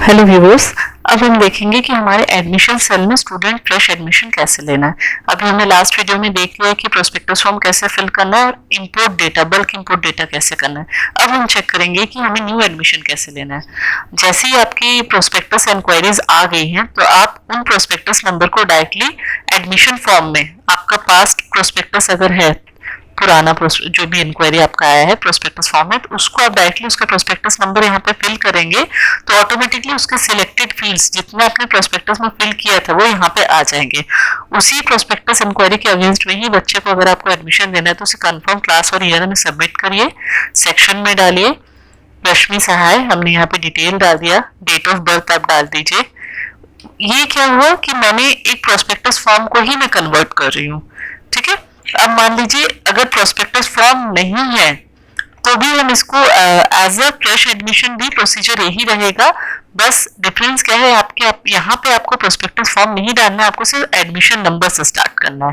Hello viewers. अब हम देखेंगे कि हमारे एडमिशन सेल में स्टूडेंट फ्रेश एडमिशन कैसे लेना है। अभी हमने लास्ट वीडियो में देख लिया कि प्रोस्पेक्टस फॉर्म कैसे फिल करना है और import data, bulk import data कैसे करना है। अब हम चेक करेंगे कि हमें न्यू एडमिशन कैसे लेना है। जैसे ही आपकी प्रोस्पेक्टस इंक्वायरीज आ गई हैं तो आप उन प्रोस्पेक्टस नंबर को डायरेक्टली एडमिशन फॉर्म में, आपका पास्ट प्रोस्पेक्टस अगर है, पुराना जो भी इंक्वायरी आपका आया है प्रोस्पेक्टस फॉर्म में, तो उसको आप डायरेक्टली उसका प्रोस्पेक्टस नंबर यहाँ पे फिल करेंगे तो ऑटोमेटिकली उसके सिलेक्टेड फील्ड्स जितने आपने प्रोस्पेक्टस में फिल किया था वो यहाँ पे आ जाएंगे। उसी प्रोस्पेक्टस इंक्वायरी के अगेंस्ट में ही बच्चे को अगर आपको एडमिशन देना है तो उसे कंफर्म क्लास और ईयर में सबमिट करिए, सेक्शन में डालिए रश्मि सहाय, हमने यहाँ पे डिटेल डाल दिया, डेट ऑफ बर्थ आप डाल दीजिए। ये क्या हुआ कि मैंने एक प्रोस्पेक्टस फॉर्म को ही मैं कन्वर्ट कर रही हूँ, ठीक है। अब मान लीजिए अगर प्रोस्पेक्टस फॉर्म नहीं है तो भी हम इसको एज अ फ्रेश एडमिशन भी प्रोसीजर यही रहेगा। बस डिफरेंस क्या है, यहाँ पे आपको प्रोस्पेक्टस फॉर्म नहीं डालना है, आपको सिर्फ एडमिशन नंबर से स्टार्ट करना है,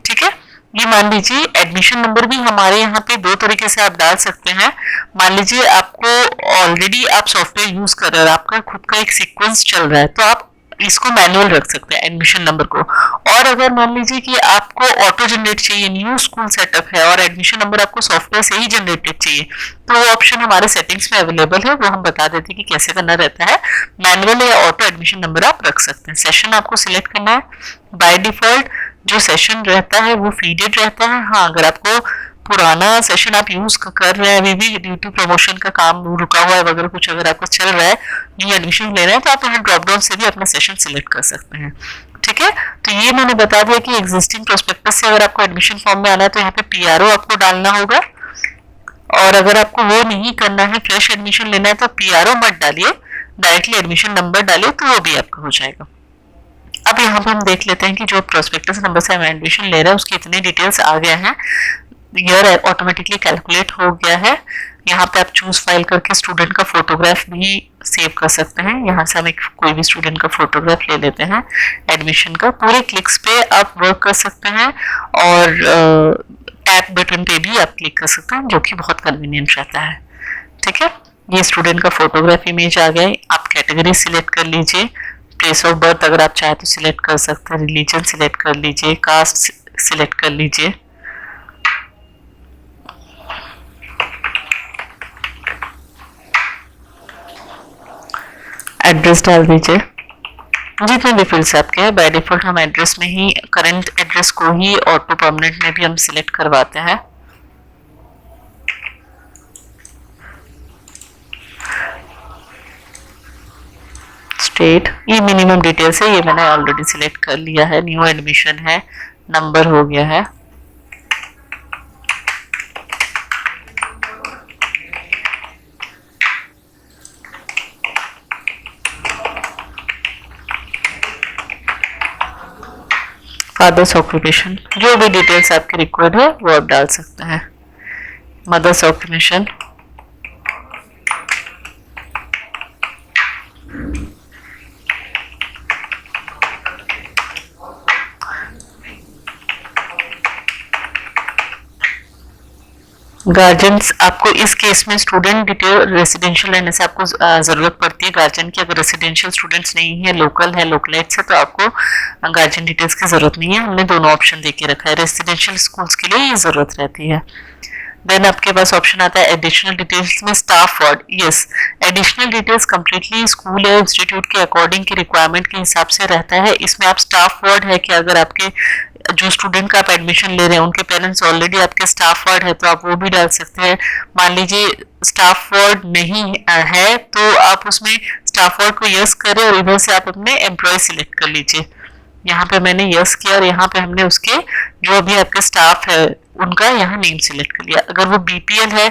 ठीक है। ये मान लीजिए एडमिशन नंबर भी हमारे यहाँ पे दो तरीके से आप डाल सकते हैं। मान लीजिए आपको ऑलरेडी आप सॉफ्टवेयर यूज कर रहे हैं, आपका खुद का एक सीक्वेंस चल रहा है तो आप इसको मैनुअल रख सकते हैं एडमिशन नंबर को। और अगर मान लीजिए कि आपको ऑटो जनरेट चाहिए, न्यू स्कूल सेटअप है और एडमिशन नंबर आपको सॉफ्टवेयर से ही जनरेटेड चाहिए, तो वो ऑप्शन हमारे सेटिंग्स में अवेलेबल है, वो हम बता देते हैं कि कैसे करना रहता है। मैनुअल या ऑटो एडमिशन नंबर आप रख सकते हैं। सेशन आपको सिलेक्ट करना है। बाय डिफॉल्ट जो सेशन रहता है वो फीडेड रहता है। हाँ, अगर आपको पुराना सेशन आप यूज कर रहे हैं, अभी भी ड्यूटी प्रमोशन का काम रुका हुआ है वगैरह कुछ अगर आपको चल रहा है, न्यू एडमिशन ले रहे हैं, तो आप यहाँ ड्रॉप डाउन से भी अपना सेशन सिलेक्ट कर सकते हैं, ठीक है। तो ये मैंने बता दिया कि एग्जिस्टिंग प्रोस्पेक्टस से अगर आपको एडमिशन फॉर्म में आना है तो यहाँ पे पीआरओ आपको डालना होगा। और अगर आपको वो नहीं करना है, फ्रेश एडमिशन लेना है, तो पीआरओ मत डालिए, डायरेक्टली एडमिशन नंबर डालिए तो वो भी आपका हो जाएगा। अब यहाँ पे हम देख लेते हैं कि जो प्रोस्पेक्टस नंबर से हम एडमिशन ले रहे हैं उसकी इतनी डिटेल्स आ गया है, ईयर ऑटोमेटिकली कैलकुलेट हो गया है। यहाँ पे आप चूज फाइल करके स्टूडेंट का फोटोग्राफ भी सेव कर सकते हैं। यहाँ से हम एक कोई भी स्टूडेंट का फोटोग्राफ ले लेते हैं एडमिशन का, पूरे क्लिक्स पे आप वर्क कर सकते हैं और टैप बटन पे भी आप क्लिक कर सकते हैं जो कि बहुत कन्वीनियंट रहता है, ठीक है। ये स्टूडेंट का फोटोग्राफ इमेज आ गया। आप कैटेगरी सिलेक्ट कर लीजिए, प्लेस ऑफ बर्थ अगर आप चाहे तो सिलेक्ट कर सकते हैं, रिलीजन सिलेक्ट कर लीजिए, कास्ट सिलेक्ट कर लीजिए, एड्रेस डाल दीजिए, जितने भी फील्ड्स आपके हैं। बाय डिफॉल्ट हम एड्रेस में ही, करंट एड्रेस को ही ऑटो परमानेंट में भी हम सिलेक्ट करवाते हैं। स्टेट, ये मिनिमम डिटेल्स है, ये मैंने ऑलरेडी सिलेक्ट कर लिया है। न्यू एडमिशन है, नंबर हो गया है। फादर्स ऑक्यूपेशन, जो भी डिटेल्स आपके रिक्वायर्ड है वो आप डाल सकते हैं। मदर्स ऑक्यूपेशन, गार्जियंस, आपको इस केस में स्टूडेंट डिटेल रेसिडेंशियल रहने से आपको जरूरत पड़ती है गार्जियन की। अगर रेसिडेंशियल स्टूडेंट्स नहीं है, लोकल है, लोकलाइट से, तो आपको गार्जियन डिटेल्स की जरूरत नहीं है। हमने दोनों ऑप्शन दे के रखा है, रेसिडेंशियल स्कूल्स के लिए ये जरूरत रहती है। देन आपके पास ऑप्शन आता है एडिशनल डिटेल्स में staff ward. Yes, additional details completely school या इंस्टीट्यूट के अकॉर्डिंग की रिक्वायरमेंट के हिसाब से रहता है। इसमें आप स्टाफ वार्ड है कि अगर आपके जो स्टूडेंट का आप एडमिशन ले रहे हैं उनके पेरेंट्स ऑलरेडी आपके स्टाफ वार्ड है तो आप वो भी डाल सकते हैं। मान लीजिए स्टाफ वार्ड नहीं है तो आप उसमें स्टाफ वार्ड को यस करें और इधर से आप अपने एम्प्लॉय सिलेक्ट कर लीजिए। यहाँ पे मैंने यस किया और यहाँ पे हमने उसके जो भी आपके स्टाफ है उनका यहाँ नेम सिलेक्ट कर लिया। अगर वो बीपीएल है,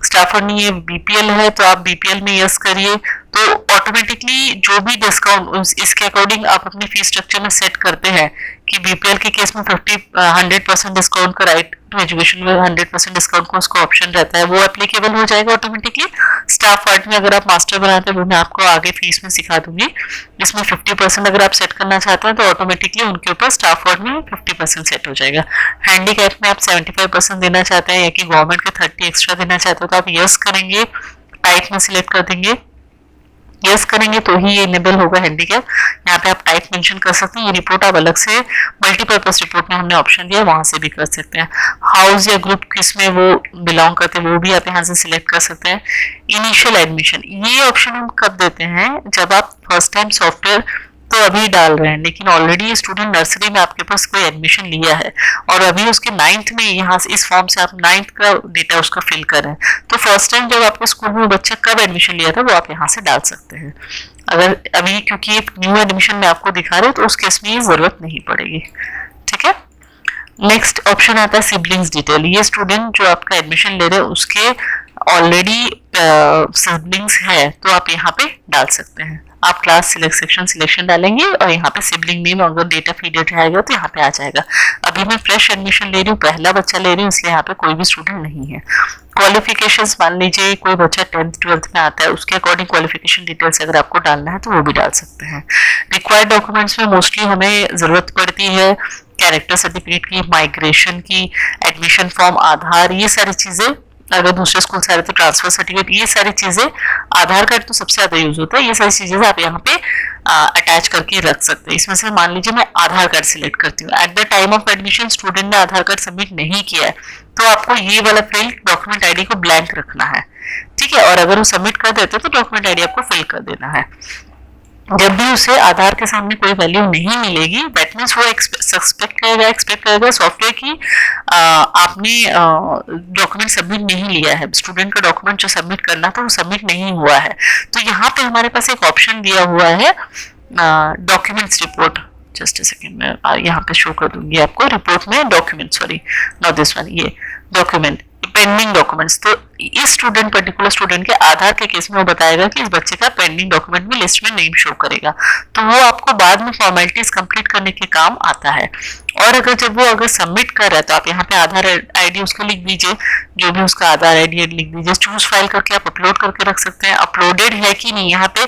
स्टाफर नहीं है, बीपीएल है, तो आप बीपीएल में यस करिए, तो ऑटोमेटिकली जो भी डिस्काउंट इसके अकॉर्डिंग आप अपने फीस स्ट्रक्चर में सेट करते हैं कि बीपीएल के केस में 100% डिस्काउंट का राइट टू एजुकेशन में 100% डिस्काउंट का उसका ऑप्शन रहता है, वो एप्लीकेबल हो जाएगा ऑटोमेटिकली। स्टाफ आर्ट में अगर आप मास्टर बनाते हैं वो मैं आपको आगे फीस में सिखा दूंगी। इसमें 50% अगर आप सेट करना चाहते हैं तो ऑटोमेटिकली उनके ऊपर स्टाफ आर्ट में 50% सेट हो जाएगा। हैंडीकैप में आप 75% देना चाहते हैं या कि गवर्नमेंट के 30 एक्स्ट्रा देना चाहते हो तो आप यस करेंगे, टाइप में सिलेक्ट कर देंगे, यस करेंगे तो ही ये इनेबल होगा हैंडीकैप। यहाँ पे आप टाइप मेंशन कर सकते हैं। ये रिपोर्ट आप अलग से मल्टीपर्पज रिपोर्ट में हमने ऑप्शन दिया, वहां से भी कर सकते हैं। हाउस या ग्रुप किस में वो बिलोंग करते हैं वो भी आप यहाँ से सिलेक्ट कर सकते हैं। इनिशियल एडमिशन, ये ऑप्शन हम कब देते हैं, जब आप फर्स्ट टाइम सॉफ्टवेयर तो अभी डाल रहे हैं लेकिन ऑलरेडी स्टूडेंट नर्सरी में आपके पास कोई एडमिशन लिया है और अभी उसके 9th में यहाँ से इस फॉर्म से आप 9th का डेटा उसका फिल कर रहे हैं, तो फर्स्ट टाइम जब आपके स्कूल में बच्चा कब एडमिशन लिया था वो आप यहाँ से डाल सकते हैं। अगर अभी क्योंकि एक न्यू एडमिशन में आपको दिखा रहे हो तो उस केस में ये जरूरत नहीं पड़ेगी। ठीक है। नेक्स्ट ऑप्शन आता है सिबलिंग्स डिटेल। ये स्टूडेंट जो आपका एडमिशन ले रहे हैं उसके ऑलरेडी सिबलिंग्स है तो आप यहाँ पे डाल सकते हैं। आप क्लास सेक्शन सिलेक्शन डालेंगे और यहाँ पे सिबलिंग नेम अगर डेटा फीडेड आएगा तो यहाँ पे आ जाएगा। अभी मैं फ्रेश एडमिशन ले रही हूँ, पहला बच्चा ले रही हूँ, इसलिए यहाँ पे कोई भी स्टूडेंट नहीं है। क्वालिफिकेशंस, मान लीजिए कोई बच्चा 10th 12th में आता है, उसके अकॉर्डिंग क्वालिफिकेशन डिटेल्स अगर आपको डालना है तो वो भी डाल सकते हैं। रिक्वायर्ड डॉक्यूमेंट्स में मोस्टली हमें जरूरत पड़ती है कैरेक्टर सर्टिफिकेट की, माइग्रेशन की, एडमिशन फॉर्म, आधार, ये सारी चीजें। अगर दूसरे स्कूल से आ रहे तो ट्रांसफर सर्टिफिकेट, ये सारी चीजें, आधार कार्ड तो सबसे ज्यादा यूज होता है, ये सारी चीजें आप यहाँ पे अटैच करके रख सकते हैं। इसमें से मान लीजिए मैं आधार कार्ड सिलेक्ट करती हूँ, at the time of admission student ने आधार कार्ड सबमिट नहीं किया है तो आपको ये वाला फील्ड डॉक्यूमेंट आईडी को ब्लैंक रखना है। ठीक है। और अगर वो सबमिट कर देते तो डॉक्यूमेंट आईडी आपको फिल कर देना है। जब भी उसे आधार के सामने कोई वैल्यू नहीं मिलेगी, दैट मीन्स वो एक्सपेक्ट करेगा सॉफ्टवेयर की आपने डॉक्यूमेंट सबमिट नहीं लिया है, स्टूडेंट का डॉक्यूमेंट जो सबमिट करना था वो सबमिट नहीं हुआ है। तो यहाँ पे हमारे पास एक ऑप्शन दिया हुआ है documents report. Just a second, मैं यहाँ पे शो कर दूंगी आपको रिपोर्ट में document, sorry not this one, ये डॉक्यूमेंट पेंडिंग डॉक्यूमेंट्स। तो इस स्टूडेंट पर्टिकुलर स्टूडेंट के आधार के केस में वो बताएगा कि इस बच्चे का पेंडिंग डॉक्यूमेंट में लिस्ट में नेम शो करेगा, तो वो आपको बाद में फॉर्मेलिटीज कंप्लीट करने के काम आता है। और अगर जब वो अगर सबमिट कर रहा है तो आप यहाँ पे आधार आईडी उसको लिख दीजिए, जो भी उसका आधार आईडी लिख दीजिए। चूज फाइल करके आप अपलोड करके रख सकते हैं। अपलोडेड है कि नहीं यहाँ पे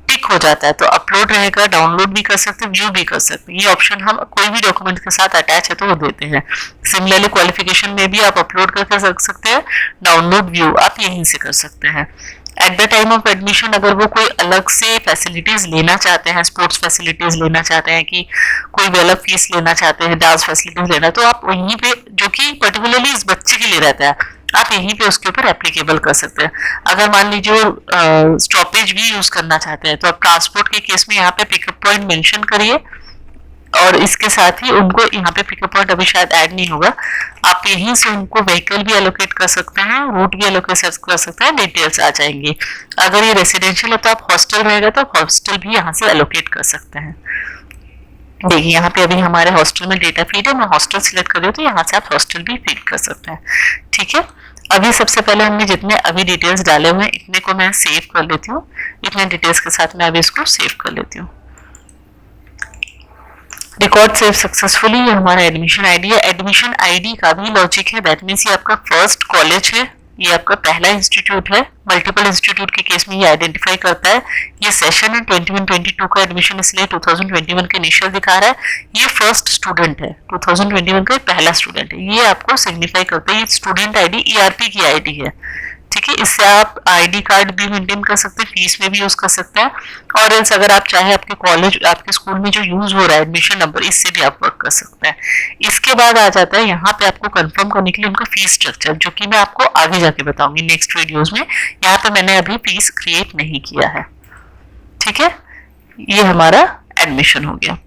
टिक हो जाता है तो अपलोड रहेगा, डाउनलोड भी कर सकते हैं, व्यू भी कर सकते हैं। ये ऑप्शन हम कोई भी डॉक्यूमेंट के साथ अटैच है तो वो देते हैं। सिमिलरली क्वालिफिकेशन में भी आप अपलोड करके रख सकते हैं, डाउनलोड व्यू आप यहीं से कर सकते हैं। At the time of admission अगर वो कोई अलग से फैसिलिटीज लेना चाहते हैं, स्पोर्ट्स फैसिलिटीज लेना चाहते हैं, कि कोई भी अलग फीस लेना चाहते हैं, डांस फैसिलिटीज लेना, तो आप वहीं पे जो कि पर्टिकुलरली इस बच्चे के लिए रहता है आप यहीं पे उसके ऊपर एप्लीकेबल कर सकते हैं। अगर मान लीजिए स्टॉपेज भी यूज करना चाहते हैं तो आप ट्रांसपोर्ट के केस में यहाँ पे पिकअप पॉइंट मेंशन करिए और इसके साथ ही उनको यहाँ पे पिकअप पॉइंट अभी शायद ऐड नहीं होगा, आप यहीं से उनको व्हीकल भी एलोकेट कर सकते हैं, रूट भी एलोकेट कर सकते हैं, डिटेल्स आ जाएंगी। अगर ये रेसिडेंशियल है तो आप हॉस्टल रहेगा तो आप हॉस्टल भी यहाँ से एलोकेट कर सकते हैं। देखिए यहाँ पे अभी हमारे हॉस्टल में डेटा फीड है, मैं हॉस्टल सिलेक्ट कर रही हूँ तो यहाँ से आप हॉस्टल भी फीड कर सकते हैं। ठीक है। अभी सबसे पहले हमने जितने अभी डिटेल्स डाले हुए हैं इतने को मैं सेव कर लेती हूँ, इतने डिटेल्स के साथ मैं अभी इसको सेव कर लेती हूँ। रिकॉर्ड सेव सक्सेसफुली, ये हमारा एडमिशन आईडी है। एडमिशन आईडी का भी लॉजिक है, दैट मीन्स ये आपका फर्स्ट कॉलेज है, ये आपका पहला इंस्टीट्यूट है। मल्टीपल इंस्टीट्यूट के केस में ये आइडेंटिफाई करता है। ये सेशन है 21-22 का एडमिशन, इसलिए 2021 का इनिशियल दिखा रहा है। ये फर्स्ट स्टूडेंट है, 2021 का पहला स्टूडेंट है, ये आपको सिग्निफाई करता है। ये स्टूडेंट आईडी ईआरपी की आईडी है। ठीक है। इससे आप आईडी कार्ड भी मेंटेन कर सकते हैं, फीस में भी यूज कर सकते हैं, और एल्स अगर आप चाहे आपके कॉलेज आपके स्कूल में जो यूज हो रहा है एडमिशन नंबर, इससे भी आप वर्क कर सकते हैं। इसके बाद आ जाता है यहाँ पे आपको कंफर्म करने के लिए उनका फीस स्ट्रक्चर, जो कि मैं आपको आगे जाके बताऊंगी नेक्स्ट वीडियोस में। यहाँ पे मैंने अभी फीस क्रिएट नहीं किया है। ठीक है। ये हमारा एडमिशन हो गया।